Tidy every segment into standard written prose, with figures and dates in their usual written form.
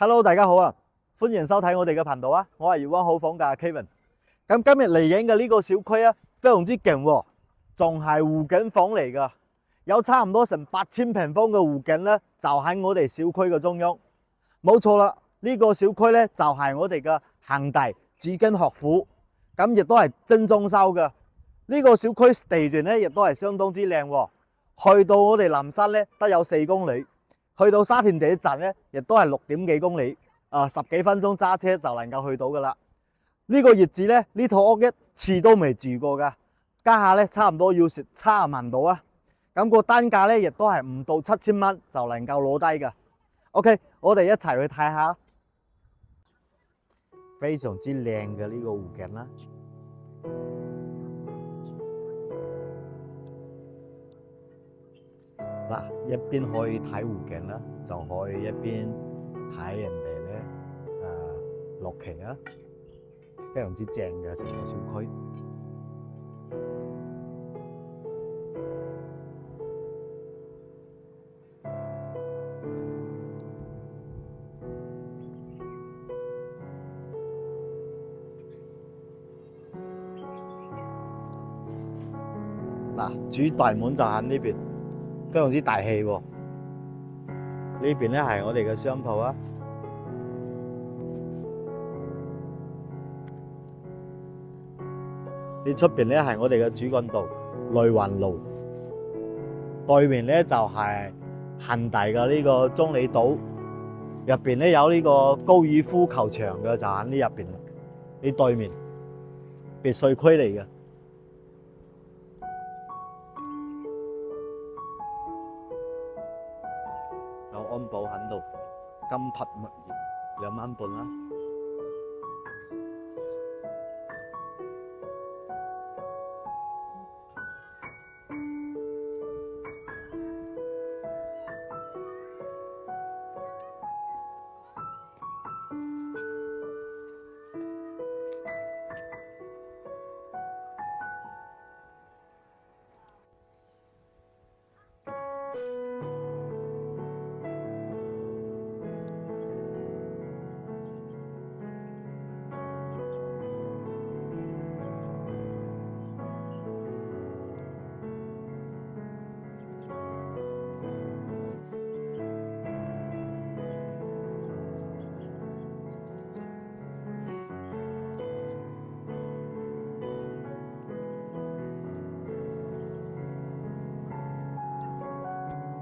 Hello，大家好啊！歡迎收睇我哋嘅頻道啊！我係粵灣好房嘅 Kevin。咁今日嚟影嘅呢個小區啊，非常之勁喎，仲係湖景房嚟㗎，有差唔多成8000平方嘅湖景咧，就喺我哋小區嘅中央。冇錯啦，呢個小區咧就係我哋嘅恒大紫荊學府，咁亦都係精裝修嘅。呢個小區地段咧亦都係相當之靚喎，去到我哋南沙咧得有4公里。去到沙田地鐵站咧，亦都係6點幾公里，10幾分鐘揸車就能夠去到噶啦。呢個月子咧，呢套屋一次都未住過噶，家下咧差唔多要蝕70萬到啊。咁個單價咧亦都係唔到7000蚊就能夠攞低噶。OK， 我哋一齊去睇下，非常之靚嘅呢個湖景啦。嗱，一邊可以睇湖景啦，就可以一邊睇人哋咧落旗啊，非常之正嘅成個小區。嗱，主大門就喺呢邊。非常之大氣喎，呢邊咧係我哋嘅商鋪啊，呢出邊咧係我哋嘅主幹道雷環路，對面咧就係恒大嘅呢個中里島，入邊咧有呢個高爾夫球場嘅，就喺呢入邊，呢對面別墅區嚟嘅。有安保喺度，金柏物業2萬半啦。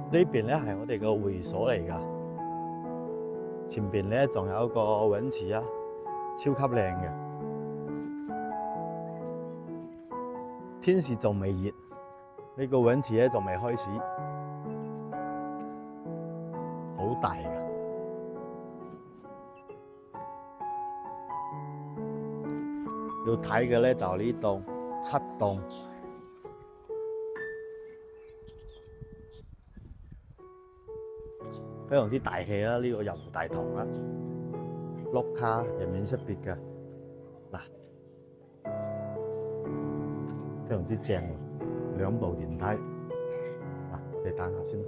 呢邊咧係我哋嘅會所嚟噶，前邊咧仲有一個泳池啊，超級靚嘅。天時仲未熱，呢個泳池咧仲未開始，好大噶。要睇嘅咧就呢棟7棟。非常之大氣啦！呢個油湖大堂啦，碌卡人面識別嘅，嗱，非常之正，2部電梯，嗱，你等下先啦。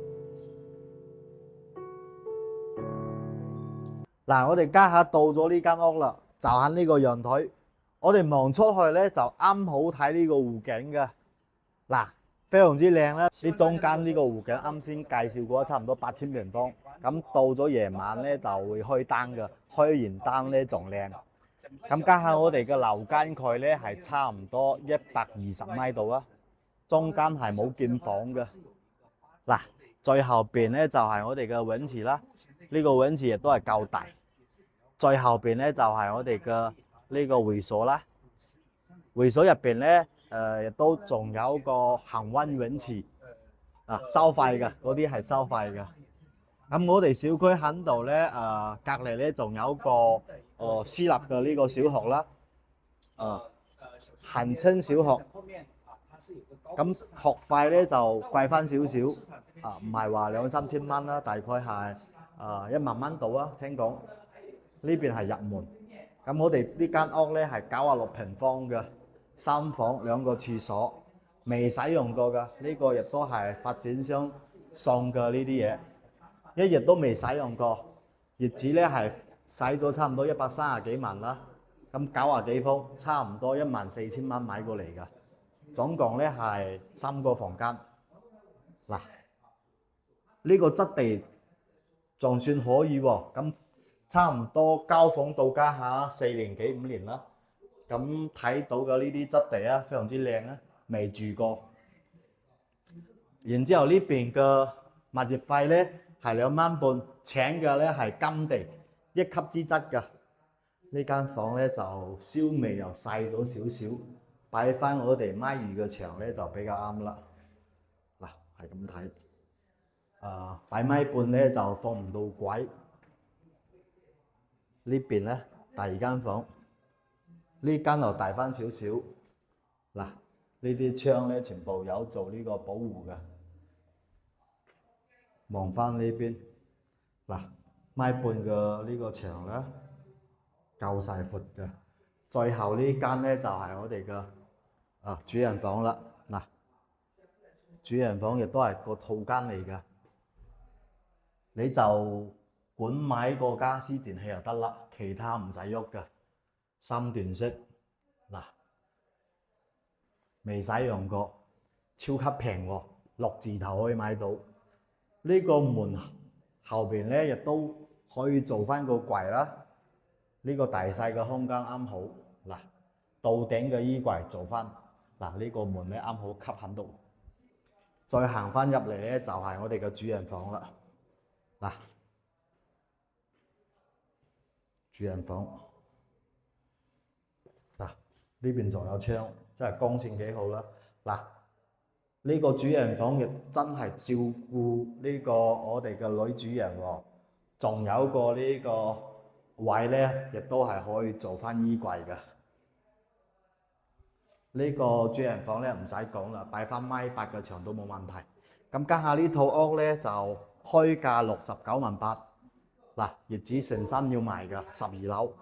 嗱，我哋家下到咗呢間屋啦，就喺呢個陽台，我哋望出去咧就啱好睇呢個湖景嘅，嗱。非常之靚啦！呢中間呢個湖景啱先介紹過，差唔多8000平方。咁到咗夜晚咧就會開燈嘅，開完燈咧仲靚。咁加下我哋嘅樓間距咧係差唔多120米度啊，中間係冇建房嘅。嗱，最後邊咧就係我哋嘅泳池啦，呢個泳池亦都係夠大。最後邊咧就係我哋嘅呢個會所啦，會所入邊咧。亦都仲有個恆溫泳池，收費嘅，嗰啲係收費嘅。咁我哋小區喺度咧，隔離咧仲有個私立嘅呢個小學啦，恒清小學。咁學費咧就貴翻少少，唔係話2-3千蚊啦，大概係1萬蚊到啊。聽講呢邊係入門。咁我哋呢間屋咧係96平方嘅。3房2個廁所，未使用過㗎，呢個亦都係發展商送嘅呢啲嘢，一日都未使用過。業主咧係使咗差唔多130幾萬啦，咁90幾方，差唔多14000蚊買過嚟㗎。總共咧係3個房間。嗱，呢個質地仲算可以喎，咁差唔多交房到家下4年幾5年啦。咁睇到嘅呢啲質地啊，非常之靚啊，未住過。然之後呢邊嘅物業費咧係2萬半，請嘅咧係金地1級資質㗎。呢間房咧就稍微又細咗少少，擺翻我哋孖魚嘅牆咧就比較啱啦。嗱，係咁睇。擺米半咧就放唔到櫃。呢邊咧第二間房，呢間就大翻少少。嗱，呢啲窗咧全部有做呢個保護嘅。望翻呢邊，嗱，米半嘅呢個牆咧夠晒闊嘅。最後呢間咧就係我哋嘅主人房啦。嗱，主人房亦都係個套間嚟嘅。你就管買個家私電器就得啦，其他唔使喐嘅。3段式，嗱，未使用過，超級平喎，6字頭可以買到。呢個門後邊咧亦都可以做翻個櫃啦。呢個大細嘅空間啱好。嗱，到頂嘅衣櫃做翻。嗱，呢個門咧啱好吸喺度。再行翻入嚟咧就係我哋嘅主人房啦。嗱，主人房，嗱，呢邊仲有窗，真係光線幾好啦。嗱，呢個主人房亦真係照顧呢個我哋嘅女主人喎，仲有個呢個位咧，亦都係可以做翻衣櫃嘅。呢個主人房咧唔使講啦，擺翻1.8米嘅牆都冇問題。咁家下呢套屋咧就開價69萬8。嗱，業主成身要賣嘅12樓。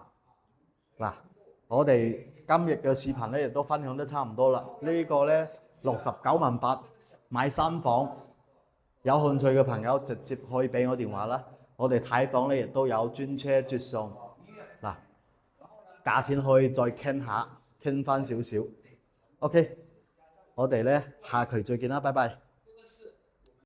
嗱，我哋今日嘅視頻咧亦都分享得差唔多啦。呢個咧69萬8買3房，有興趣嘅朋友直接可以俾我電話啦。我哋睇房咧亦都有專車專送。嗱，價錢可以再傾下，傾翻少少。OK，我哋咧下期再見啦，拜拜。